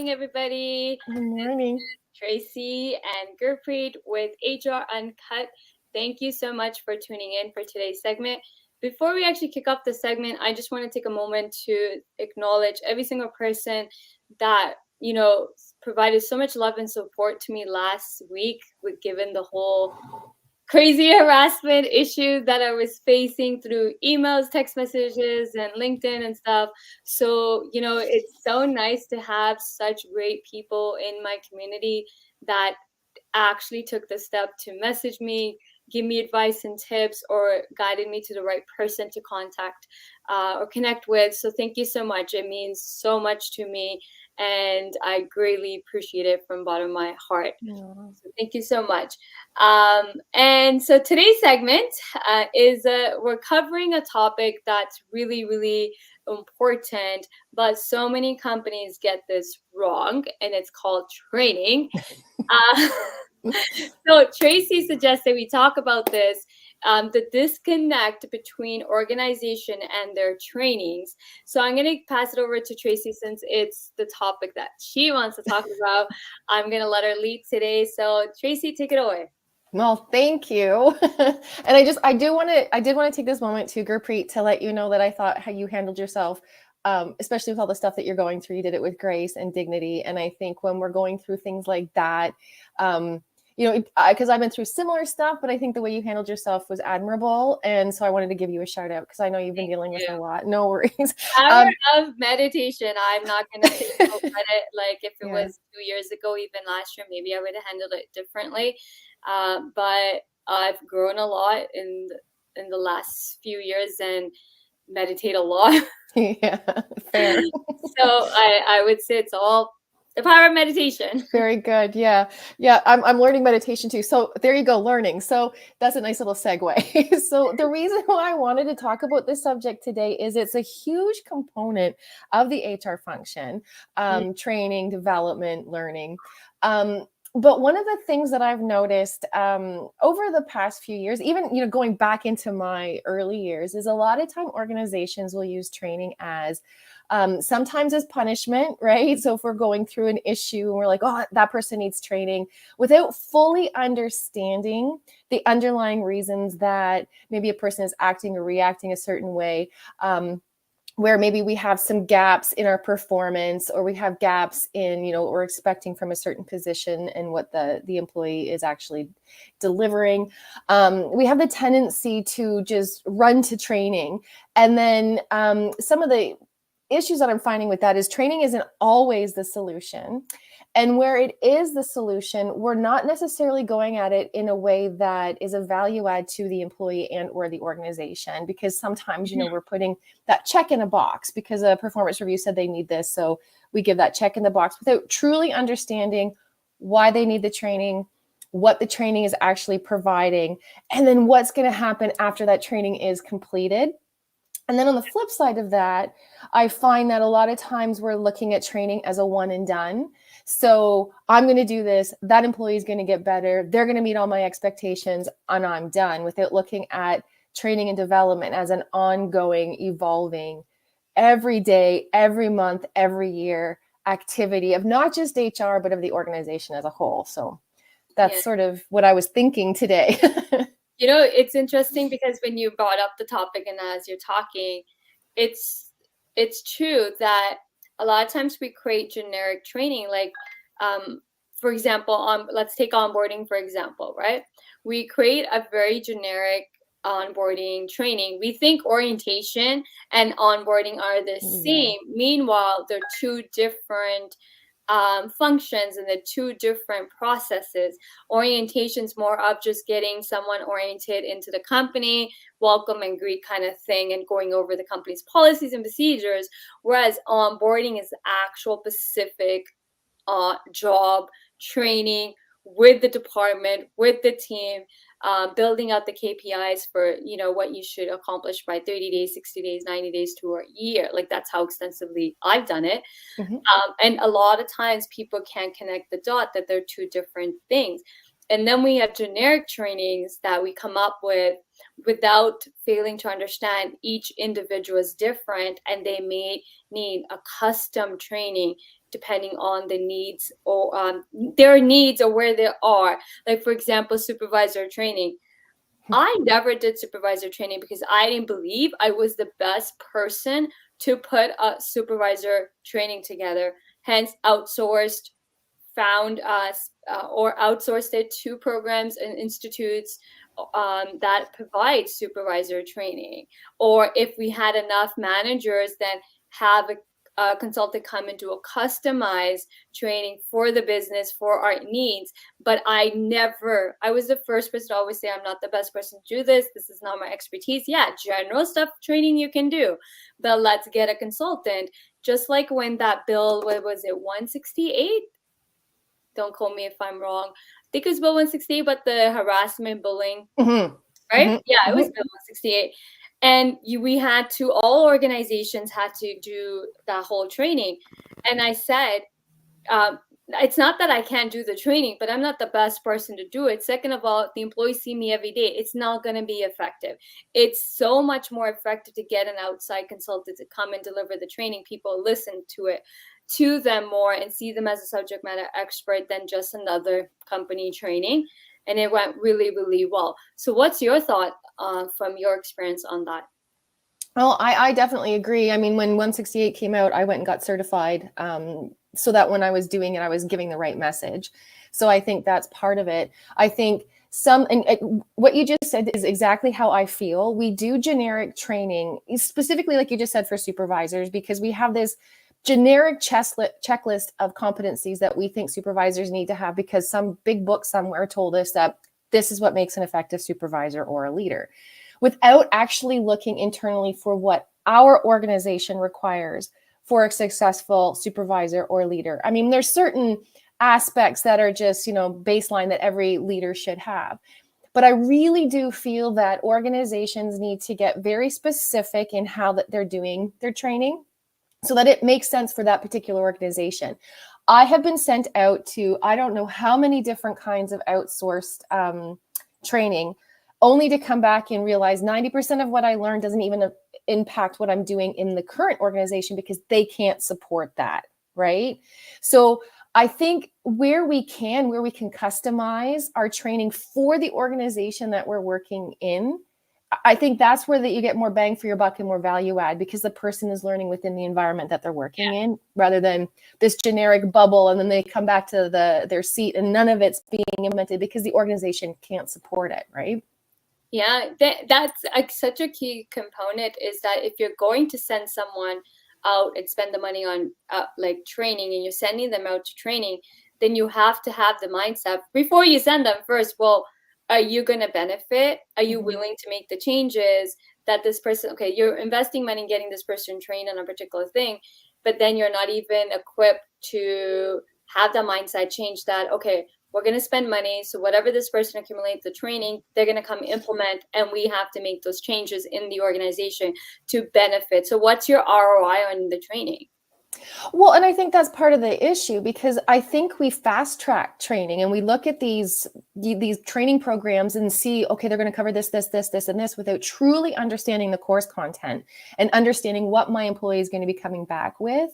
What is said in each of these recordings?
morning, everybody. Good morning. Tracy and Gurpreet with HR Uncut. Thank you so much for tuning in for today's segment. Before we actually kick off the segment, I just want to take a moment to acknowledge every single person that, provided so much love and support to me last week, with given the whole crazy harassment issue that I was facing through emails, text messages, and LinkedIn and stuff. So, it's so nice to have such great people in my community that actually took the step to message me, give me advice and tips, or guided me to the right person to contact or connect with. So thank you so much. It means so much to me, and I greatly appreciate it from the bottom of my heart. Yeah. So thank you so much. And so today's segment is we're covering a topic that's really, really important, but so many companies get this wrong, and it's called training. Uh, so Tracy suggested we talk about this, the disconnect between organization and their trainings. So I'm going to pass it over to Tracy since it's the topic that she wants to talk about. I'm going to let her lead today. So Tracy, take it away. Well, thank you. And I did want to take this moment to Gurpreet to let you know that I thought how you handled yourself, especially with all the stuff that you're going through, you did it with grace and dignity. And I think when we're going through things like that, because I've been through similar stuff, but I think the way you handled yourself was admirable. And so I wanted to give you a shout out because I know you've been dealing with a lot. No worries. Power of meditation. I'm not going to take no credit. Like if it Yeah. was 2 years ago, even last year, maybe I would have handled it differently. But I've grown a lot in the last few years and meditate a lot. Yeah, fair. So I would say it's all the power of meditation. Very good. Yeah. Yeah. I'm learning meditation too. So there you go, learning. So that's a nice little segue. So the reason why I wanted to talk about this subject today is it's a huge component of the HR function, training, development, learning. But one of the things that I've noticed over the past few years, even going back into my early years, is a lot of time organizations will use training as sometimes as punishment, right? So if we're going through an issue and we're like, oh, that person needs training, without fully understanding the underlying reasons that maybe a person is acting or reacting a certain way, where maybe we have some gaps in our performance, or we have gaps in, what we're expecting from a certain position and what the employee is actually delivering. We have the tendency to just run to training. And then some of the issues that I'm finding with that is training isn't always the solution. And where it is the solution, we're not necessarily going at it in a way that is a value add to the employee and or the organization, because sometimes, we're putting that check in a box because a performance review said they need this. So we give that check in the box without truly understanding why they need the training, what the training is actually providing, and then what's going to happen after that training is completed. And then on the flip side of that, I find that a lot of times we're looking at training as a one and done. So I'm going to do this, that employee is going to get better, they're going to meet all my expectations, and I'm done, without looking at training and development as an ongoing, evolving, every day, every month, every year activity of not just HR, but of the organization as a whole. So that's sort of what I was thinking today. It's interesting because when you brought up the topic and as you're talking, it's true that a lot of times we create generic training. Like, for example, let's take onboarding, for example, right? We create a very generic onboarding training. We think orientation and onboarding are the same. Meanwhile, they're two different functions and the two different processes. Orientation's more of just getting someone oriented into the company, welcome and greet kind of thing, and going over the company's policies and procedures, whereas onboarding is actual specific job training with the department, with the team, building out the KPIs for, what you should accomplish by 30 days, 60 days, 90 days to a year. Like that's how extensively I've done it. And a lot of times people can't connect the dot that they're two different things. And then we have generic trainings that we come up with without failing to understand each individual is different, and they may need a custom training depending on the needs or their needs or where they are. Like, for example, supervisor training. I never did supervisor training because I didn't believe I was the best person to put a supervisor training together. Hence, found us or outsourced it to programs and institutes that provide supervisor training. Or if we had enough managers, then have a consultant come and do a customized training for the business for our needs. But I was the first person to always say, I'm not the best person to do this. This is not my expertise. Yeah, general stuff training you can do, but let's get a consultant. Just like when that bill, what was it, 168? Don't quote me if I'm wrong. I think it was Bill 168, but the harassment bullying, right? Yeah, it was Bill 168. And all organizations had to do that whole training. And I said, it's not that I can't do the training, but I'm not the best person to do it. Second of all, the employees see me every day. It's not going to be effective. It's so much more effective to get an outside consultant to come and deliver the training. People listen to them more and see them as a subject matter expert than just another company training. And it went really, really well. So what's your thought from your experience on that? Well, I definitely agree. I mean, when 168 came out, I went and got certified so that when I was doing it, I was giving the right message. So I think that's part of it. I think what you just said is exactly how I feel. We do generic training, specifically, like you just said, for supervisors, because we have this generic checklist of competencies that we think supervisors need to have because some big book somewhere told us that this is what makes an effective supervisor or a leader, without actually looking internally for what our organization requires for a successful supervisor or leader. I mean, there's certain aspects that are just, baseline that every leader should have. But I really do feel that organizations need to get very specific in how that they're doing their training so that it makes sense for that particular organization. I have been sent out to, I don't know how many different kinds of outsourced training, only to come back and realize 90% of what I learned doesn't even impact what I'm doing in the current organization because they can't support that, right? So I think where we can customize our training for the organization that we're working in, I think that's where you get more bang for your buck and more value add because the person is learning within the environment that they're working in rather than this generic bubble. And then they come back to their seat and none of it's being implemented because the organization can't support it, right? Yeah, that's such a key component is that if you're going to send someone out and spend the money on like training and you're sending them out to training, then you have to have the mindset before you send them first. Well, are you going to benefit? Are you willing to make the changes that this person, okay, you're investing money in getting this person trained on a particular thing, but then you're not even equipped to have the mindset change that, okay, we're going to spend money. So whatever this person accumulates the training, they're going to come implement, and we have to make those changes in the organization to benefit. So what's your ROI on the training? Well, and I think that's part of the issue because I think we fast track training and we look at these training programs and see, okay, they're going to cover this, and this without truly understanding the course content and understanding what my employee is going to be coming back with.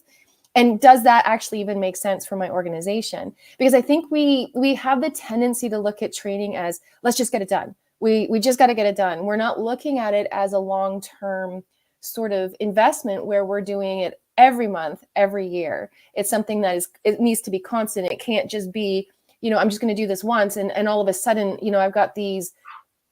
And does that actually even make sense for my organization? Because I think we have the tendency to look at training as, let's just get it done. We just got to get it done. We're not looking at it as a long-term sort of investment where we're doing it every month, every year. It's something it needs to be constant. It can't just be, I'm just going to do this once and all of a sudden, I've got these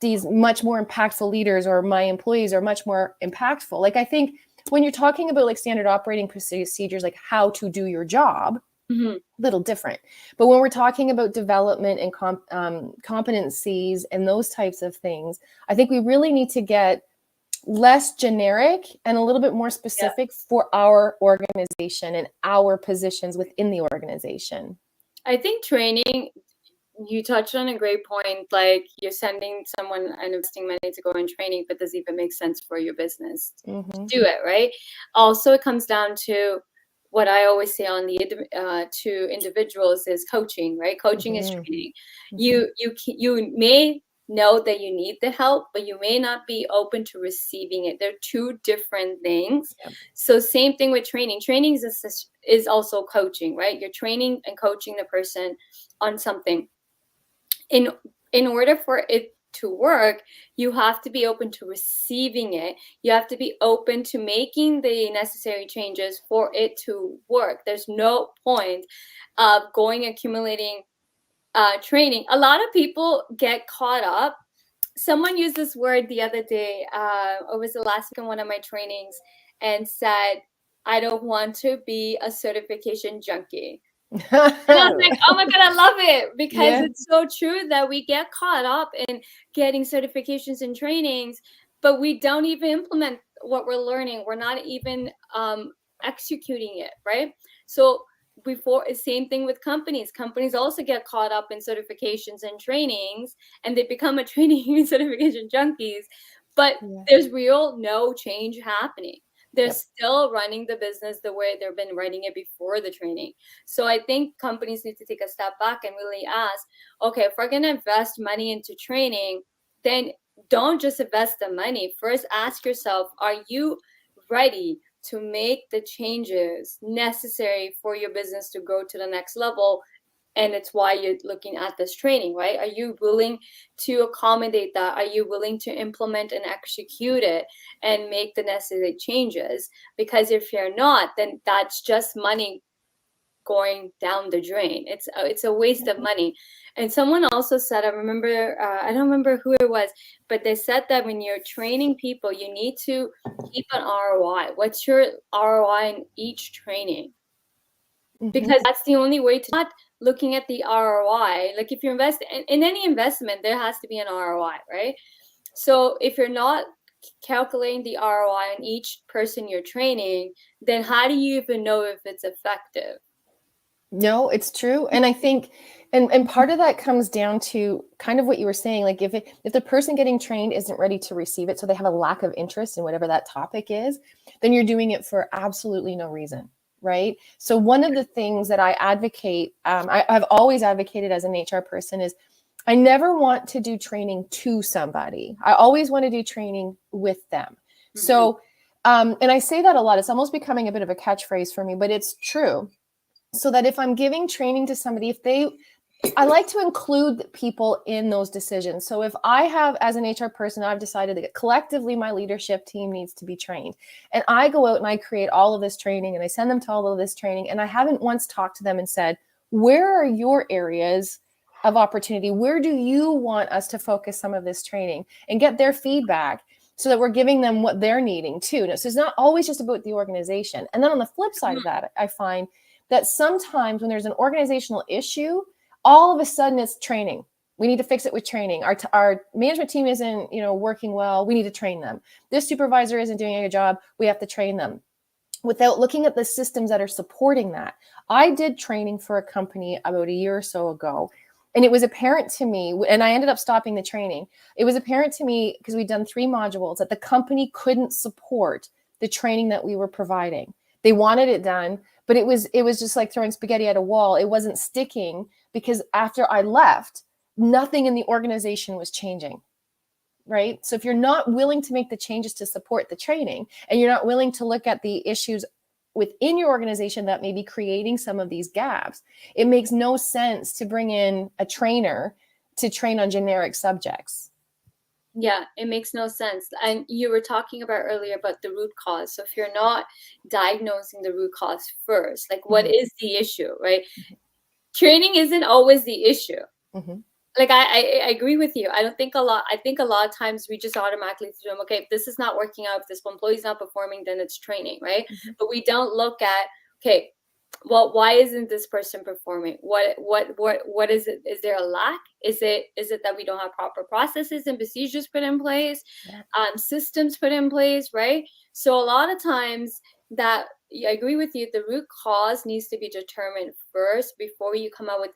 much more impactful leaders or my employees are much more impactful. Like I think when you're talking about like standard operating procedures, like how to do your job, little different. But when we're talking about development and competencies and those types of things, I think we really need to get less generic and a little bit more specific for our organization and our positions within the organization. I think training, you touched on a great point, like you're sending someone and investing money to go in training, but does it even make sense for your business to do it, right? Also, it comes down to what I always say on to individuals is coaching, right? Coaching is training. You may know that you need the help, but you may not be open to receiving it. They're two different things. Yep. So same thing with training. Training is also coaching, right? You're training and coaching the person on something. In order for it to work, you have to be open to receiving it. You have to be open to making the necessary changes for it to work. There's no point of accumulating training. A lot of people get caught up. Someone used this word the other day, or was it last week in one of my trainings, and said, I don't want to be a certification junkie. And I was like, oh my God, I love it, because it's so true that we get caught up in getting certifications and trainings, but we don't even implement what we're learning. We're not even executing it, right? So same thing with companies. Companies also get caught up in certifications and trainings, and they become a training and certification junkies, but there's no change happening. They're still running the business the way they've been running it before the training. So I think companies need to take a step back and really ask, okay, if we're going to invest money into training, then don't just invest the money. First, ask yourself, are you ready to make the changes necessary for your business to go to the next level? And it's why you're looking at this training, right? Are you willing to accommodate that? Are you willing to implement and execute it and make the necessary changes? Because if you're not, then that's just money going down the drain. It's a waste of money. And someone also said, I don't remember who it was, but they said that when you're training people, you need to keep an ROI. What's your ROI in each training? Because that's the only way to not looking at the ROI. Like if you invest in any investment, there has to be an ROI, right? So if you're not calculating the ROI on each person you're training, then how do you even know if it's effective? No, it's true. And I think, and part of that comes down to kind of what you were saying, like if the person getting trained isn't ready to receive it, so they have a lack of interest in whatever that topic is, then you're doing it for absolutely no reason, right? So one of the things that I advocate, I've always advocated as an HR person, is I never want to do training to somebody. I always want to do training with them. So, and I say that a lot, it's almost becoming a bit of a catchphrase for me, but it's true. So that if I'm giving training to somebody, I like to include people in those decisions. So if I have, as an HR person, I've decided that collectively my leadership team needs to be trained, and I go out and I create all of this training and I send them to all of this training, and I haven't once talked to them and said, where are your areas of opportunity? Where do you want us to focus some of this training, and get their feedback so that we're giving them what they're needing too. So it's not always just about the organization. And then on the flip side of that, I find that sometimes when there's an organizational issue, all of a sudden it's training. We need to fix it with training. Our management team isn't, working well. We need to train them. This supervisor isn't doing a good job. We have to train them, without looking at the systems that are supporting that. I did training for a company about a year or so ago, and it was apparent to me, and I ended up stopping the training. It was apparent to me, because we'd done 3 modules, that the company couldn't support the training that we were providing. They wanted it done, but it was just like throwing spaghetti at a wall. It wasn't sticking, because after I left, nothing in the organization was changing, right? So if you're not willing to make the changes to support the training, and you're not willing to look at the issues within your organization that may be creating some of these gaps, it makes no sense to bring in a trainer to train on generic subjects. Yeah, it makes no sense. And you were talking about earlier about the root cause. So if you're not diagnosing the root cause first, like what is the issue, right? Training isn't always the issue. Like I agree with you. I think a lot of times we just automatically assume, okay, if this is not working out, if this employee is not performing, then it's training, right? But we don't look at, okay, well, why isn't this person performing? What is it? Is there a lack? Is it that we don't have proper processes and procedures put in place, systems put in place, right? So a lot of times I agree with you, the root cause needs to be determined first before you come out with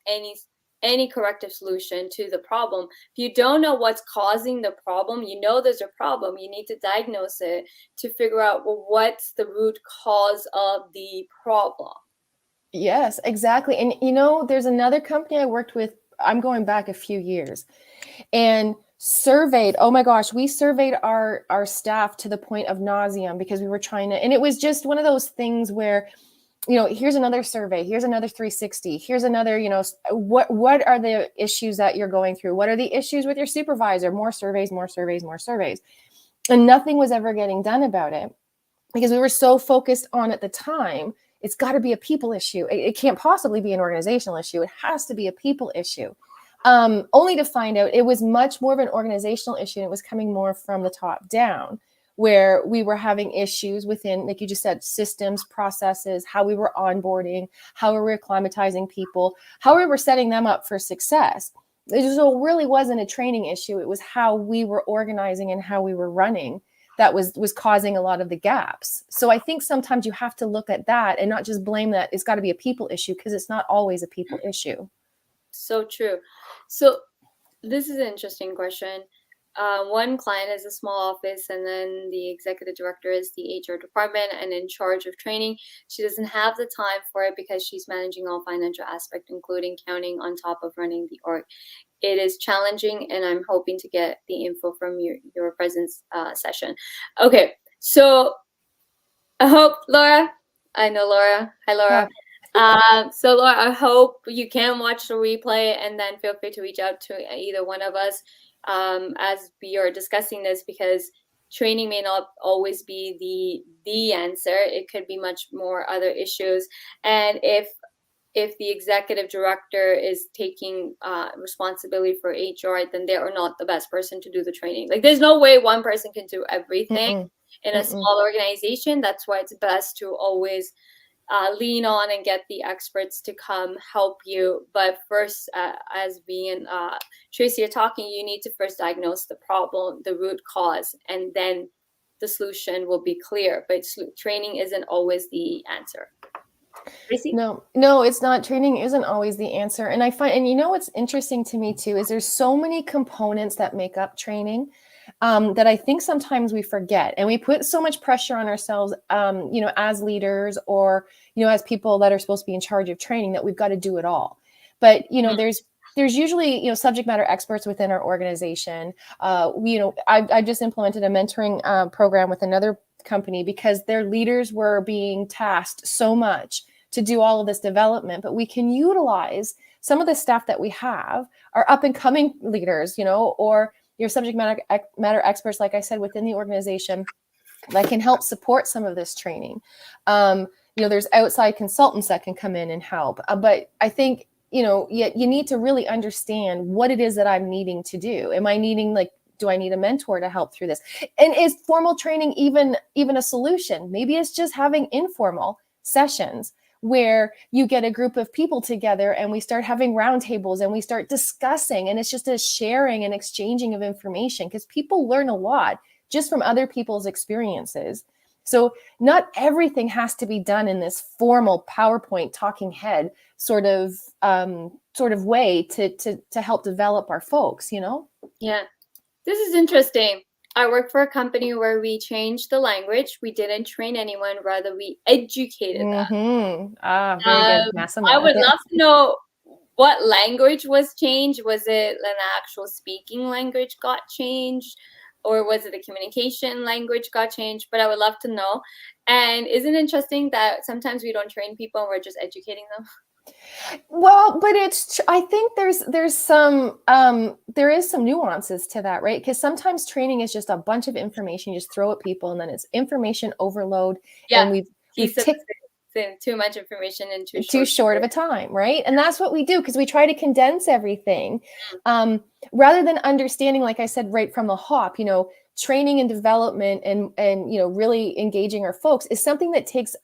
any corrective solution to the problem. If you don't know what's causing the problem, there's a problem, you need to diagnose it to figure out, well, what's the root cause of the problem. Yes, exactly. And there's another company I worked with, I'm going back a few years, and Surveyed. Oh my gosh, we surveyed our staff to the point of nauseam because we were trying to, and it was just one of those things where, here's another survey, here's another 360, here's another, what are the issues that you're going through? What are the issues with your supervisor? More surveys, more surveys, more surveys. And nothing was ever getting done about it because we were so focused on, at the time, it's got to be a people issue. It can't possibly be an organizational issue. It has to be a people issue. Only to find out it was much more of an organizational issue. And it was coming more from the top down, where we were having issues within, like you just said, systems, processes, how we were onboarding, how we were acclimatizing people, how we were setting them up for success. So it really wasn't a training issue. It was how we were organizing and how we were running that was causing a lot of the gaps. So I think sometimes you have to look at that and not just blame that it's got to be a people issue, because it's not always a people issue. So true. So this is an interesting question. One client has a small office, and then the executive director is the HR department and in charge of training. She doesn't have the time for it because she's managing all financial aspects, including counting, on top of running the org. It is challenging, and I'm hoping to get the info from your presence session. Okay, so I hope, Laura, I know Laura. Hi, Laura. Yeah. So Laura, I hope you can watch the replay, and then feel free to reach out to either one of us as we are discussing this, because training may not always be the answer. It could be much more other issues. And if the executive director is taking responsibility for HR, then they are not the best person to do the training. Like, there's no way one person can do everything in a small organization. That's why it's best to always lean on and get the experts to come help you. But first, as being Tracy are talking, you need to first diagnose the problem, the root cause, and then the solution will be clear. But training isn't always the answer. Tracy? No, it's not. Training isn't always the answer. And I find, and what's interesting to me too, is there's so many components that make up training that I think sometimes we forget, and we put so much pressure on ourselves, as leaders, or, as people that are supposed to be in charge of training, that we've got to do it all. But, there's usually, subject matter experts within our organization. I just implemented a mentoring program with another company because their leaders were being tasked so much to do all of this development, but we can utilize some of the staff that we have, our up and coming leaders, or your subject matter experts, like I said, within the organization, that can help support some of this training. There's outside consultants that can come in and help. But I think, you need to really understand what it is that I'm needing to do. Am I needing, do I need a mentor to help through this? And is formal training even a solution? Maybe it's just having informal sessions where you get a group of people together and we start having roundtables and we start discussing, and it's just a sharing and exchanging of information, because people learn a lot just from other people's experiences. So not everything has to be done in this formal PowerPoint talking head sort of way to help develop our folks, Yeah, this is interesting. I worked for a company where we changed the language. We didn't train anyone, rather we educated them. Very good. I would love to know what language was changed. Was it an actual speaking language got changed, or was it a communication language got changed? But I would love to know. And isn't it interesting that sometimes we don't train people and we're just educating them? Well, but I think there is some nuances to that, right? Because sometimes training is just a bunch of information you just throw at people, and then it's information overload. Yeah, and we've too much information in too short of a time, right? And that's what we do, because we try to condense everything, rather than understanding, like I said, right from the hop. Training and development and really engaging our folks is something that takes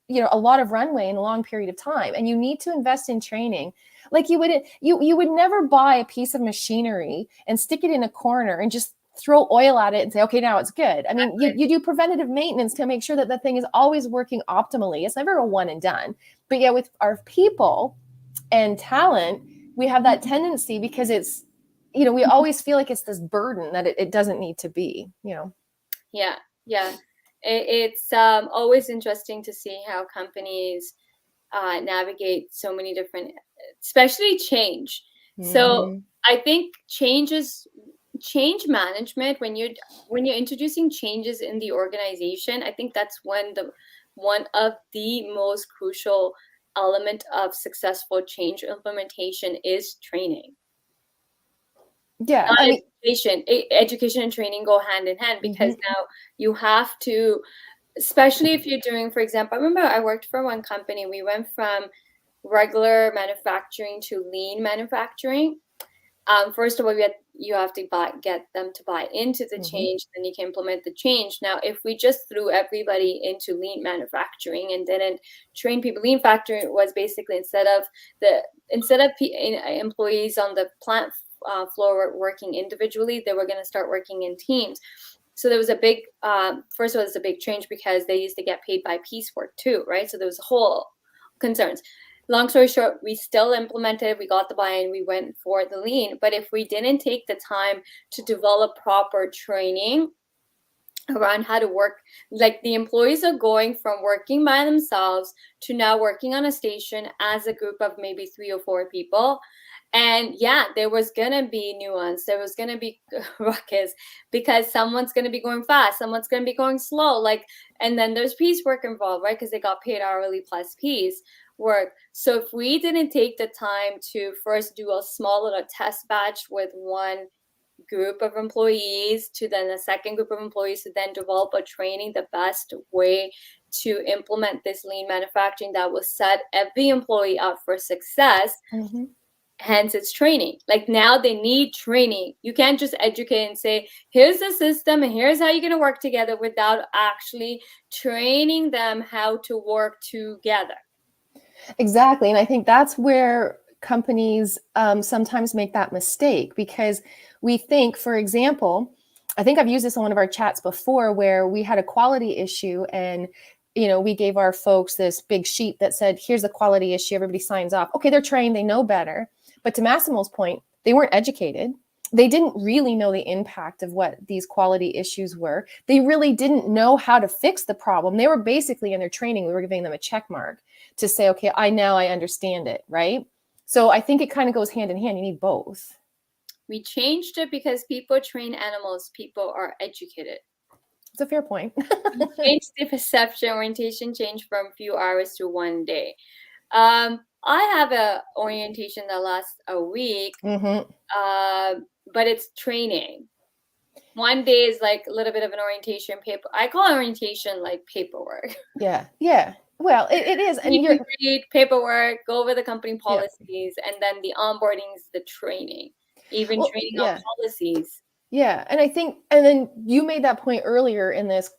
a lot of runway in a long period of time, and you need to invest in training. Like you would never buy a piece of machinery and stick it in a corner and just throw oil at it and say, okay, now it's good. I mean, you do preventative maintenance to make sure that the thing is always working optimally. It's never a one and done. But yeah, with our people and talent, we have that tendency, because it's, we always feel like it's this burden that it doesn't need to be, Yeah. It's always interesting to see how companies navigate so many different, especially change. So I think change is change management, when you're introducing changes in the organization, I think that's one of the most crucial element of successful change implementation is training. Yeah, Not I mean, education. Education and training go hand in hand, because mhm, now you have to, especially if you're doing, for example, I remember I worked for one company. We went from regular manufacturing to lean manufacturing. First of all, you have to get them to buy into the mhm. change, then you can implement the change. Now, if we just threw everybody into lean manufacturing and didn't train people, lean factory was basically employees on the plant floor working individually, they were going to start working in teams. So there was a big, first of all, it's a big change because they used to get paid by piecework too, right? So there was a whole concerns. Long story short, we still implemented, we got the buy-in, we went for the lean. But if we didn't take the time to develop proper training around how to work, like the employees are going from working by themselves to now working on a station as a group of maybe 3 or 4 people. And yeah, there was gonna be nuance, there was gonna be ruckus, because someone's gonna be going fast, someone's gonna be going slow, like, and then there's piecework involved, right? Because they got paid hourly plus piece work. So if we didn't take the time to first do a small little test batch with one group of employees, to then a second group of employees, to then develop a training, the best way to implement this lean manufacturing that will set every employee up for success, Mhm. hence it's training. Like, now they need training. You can't just educate and say, here's the system and here's how you're going to work together, without actually training them how to work together. Exactly. And I think that's where companies sometimes make that mistake, because we think, for example, I think I've used this on one of our chats before, where we had a quality issue, and we gave our folks this big sheet that said, here's the quality issue. Everybody signs off. Okay, they're trained, they know better. But to Massimo's point, they weren't educated. They didn't really know the impact of what these quality issues were. They really didn't know how to fix the problem. They were basically, in their training, we were giving them a check mark to say, okay, I understand it, right? So I think it kind of goes hand in hand. You need both. We changed it because people train animals, people are educated. It's a fair point. We changed the perception. Orientation changed from a few hours to 1 day. I have a orientation that lasts a week, Mm-hmm. but it's training. 1 day is like a little bit of an orientation paper. I call orientation like paperwork. Yeah. Yeah. Well, it is. And You you're, can read paperwork, go over the company yeah. policies, and then the onboarding is the training, even Well, training on yeah. policies. Yeah. And I think, and then you made that point earlier in this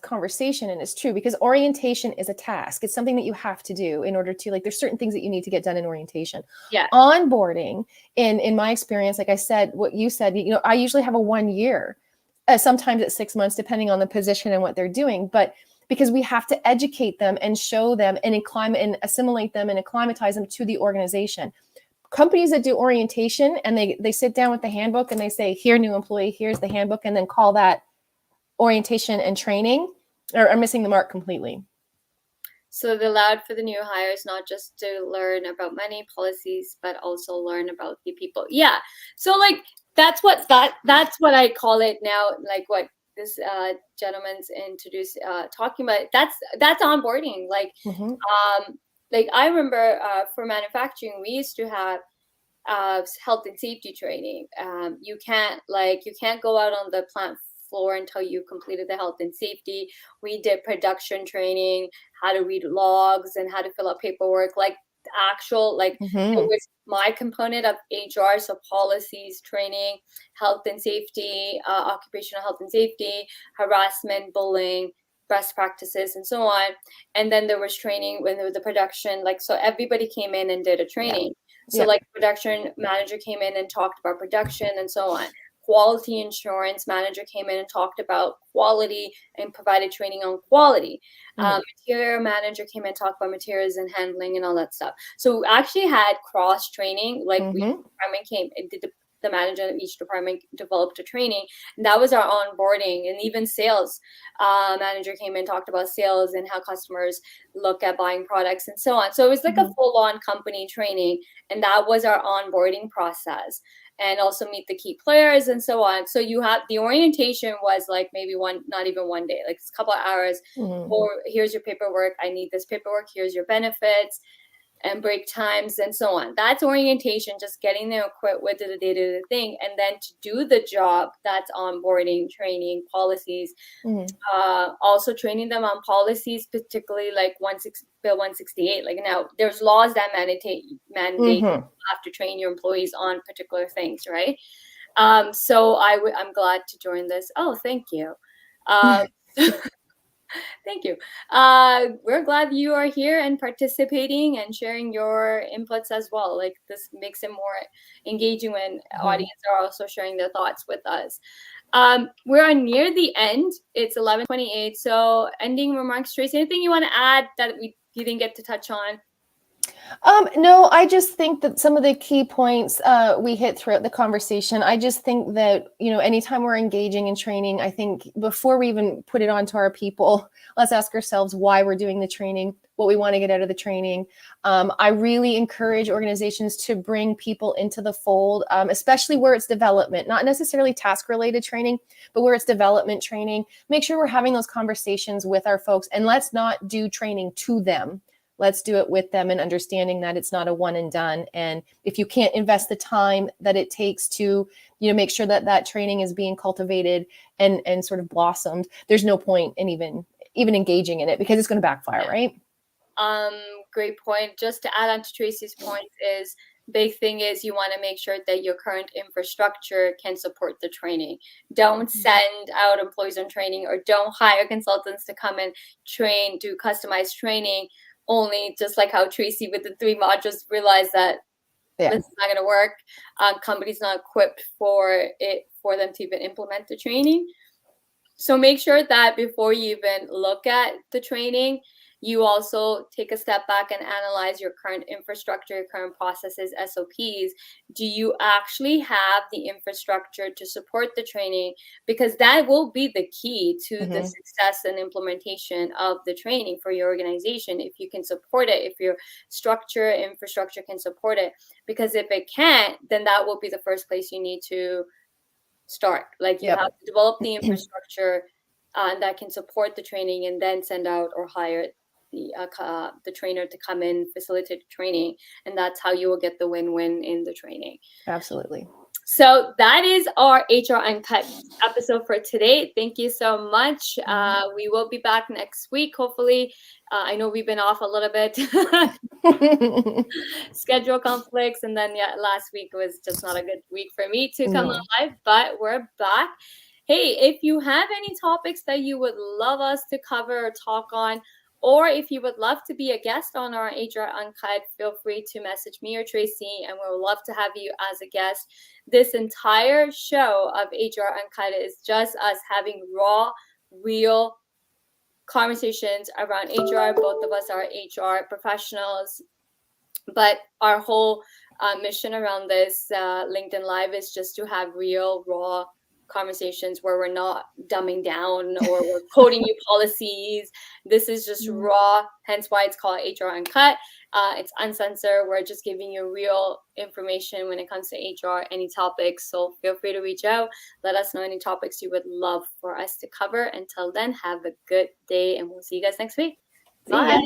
conversation, and it's true, because orientation is a task. It's something that you have to do in order to, like, there's certain things that you need to get done in orientation. Yeah. Onboarding, in my experience, like I said, what you said, I usually have a 1 year, sometimes it's 6 months, depending on the position and what they're doing. But because we have to educate them and show them and assimilate them and acclimatize them to the organization. Companies that do orientation and they sit down with the handbook and they say, here, new employee, here's the handbook, and then call that orientation and training, are missing the mark completely. So they allowed for the new hires not just to learn about money policies, but also learn about the people. Yeah. So like that's what I call it now. Like what this gentleman's introduced talking about. That's onboarding. Mm-hmm. Like I remember for manufacturing, we used to have health and safety training. You can't go out on the plant floor until you completed the health and safety. We did production training, how to read logs and how to fill out paperwork, like actual, like it Mm-hmm. was my component of HR, so policies, training, health and safety, occupational health and safety, harassment, bullying, best practices, and so on. And then there was training when there was the production, like, so everybody came in and did a Yeah. training. So Yeah. like production manager came in and talked about production and so on. Quality insurance manager came in and talked about quality and provided training on quality. Mm-hmm. Material manager came in and talked about materials and handling and all that stuff. So we actually had cross training, like we Mm-hmm. department came and did the manager of each department developed a training, and that was our onboarding. And even sales manager came in and talked about sales and how customers look at buying products and so on. So it was like Mm-hmm. a full-on company training, and that was our onboarding process. and also meet the key players and so on. So you have the orientation was like maybe not even one day, like a couple of hours. Or here's your paperwork. I need this paperwork. Here's your benefits and break times and so on. That's orientation, just getting them equipped with the day-to-day thing. And then to do the job, that's onboarding, training, policies, also training them on policies, particularly like Bill 168. Like now there's laws that mandate you have to train your employees on particular things, right? So I'm glad to join this. Oh, thank you. Thank you. We're glad you are here and participating and sharing your inputs as well. Like this makes it more engaging when audience are also sharing their thoughts with us. We're near the end. It's 11:28. So ending remarks, Tracy, anything you want to add that you didn't get to touch on? No, I just think that some of the key points we hit throughout the conversation. I just think that, anytime we're engaging in training, I think before we even put it onto our people, let's ask ourselves why we're doing the training, what we want to get out of the training. I really encourage organizations to bring people into the fold, especially where it's development, not necessarily task-related training, but where it's development training. Make sure we're having those conversations with our folks, and let's not do training to them. Let's do it with them, and understanding that it's not a one and done. And if you can't invest the time that it takes to, make sure that that training is being cultivated and sort of blossomed, there's no point in even engaging in it, because it's going to backfire, right? Great point. Just to add on to Tracy's point is, big thing is you want to make sure that your current infrastructure can support the training. Don't send out employees on training, or don't hire consultants to come and train, do customized training, only just like how Tracy with the 3 modules realized that this is not going to work. Company's not equipped for them to even implement the training. So make sure that before you even look at the training, you also take a step back and analyze your current infrastructure, your current processes, SOPs. Do you actually have the infrastructure to support the training? Because that will be the key to the success and implementation of the training for your organization. If you can support it, if your infrastructure can support it. Because if it can't, then that will be the first place you need to start. Like you have to develop the infrastructure that can support the training, and then send out or hire the trainer to come in, facilitate the training, and that's how you will get the win-win in the training. Absolutely. So that is our HR Uncut episode for today. Thank you so much. We will be back next week, hopefully. I know we've been off a little bit. Schedule conflicts, and then last week was just not a good week for me to come on live, but we're back. Hey, if you have any topics that you would love us to cover or talk on, or if you would love to be a guest on our HR Uncut, feel free to message me or Tracy, and we would love to have you as a guest. This entire show of HR Uncut is just us having raw, real conversations around HR. Both of us are HR professionals, but our whole mission around this LinkedIn Live is just to have real, raw conversations where we're not dumbing down or we're quoting you policies. This is just raw, hence why it's called HR Uncut. It's uncensored. We're just giving you real information when it comes to HR, any topics. So feel free to reach out. Let us know any topics you would love for us to cover. Until then, have a good day, and we'll see you guys next week. Bye.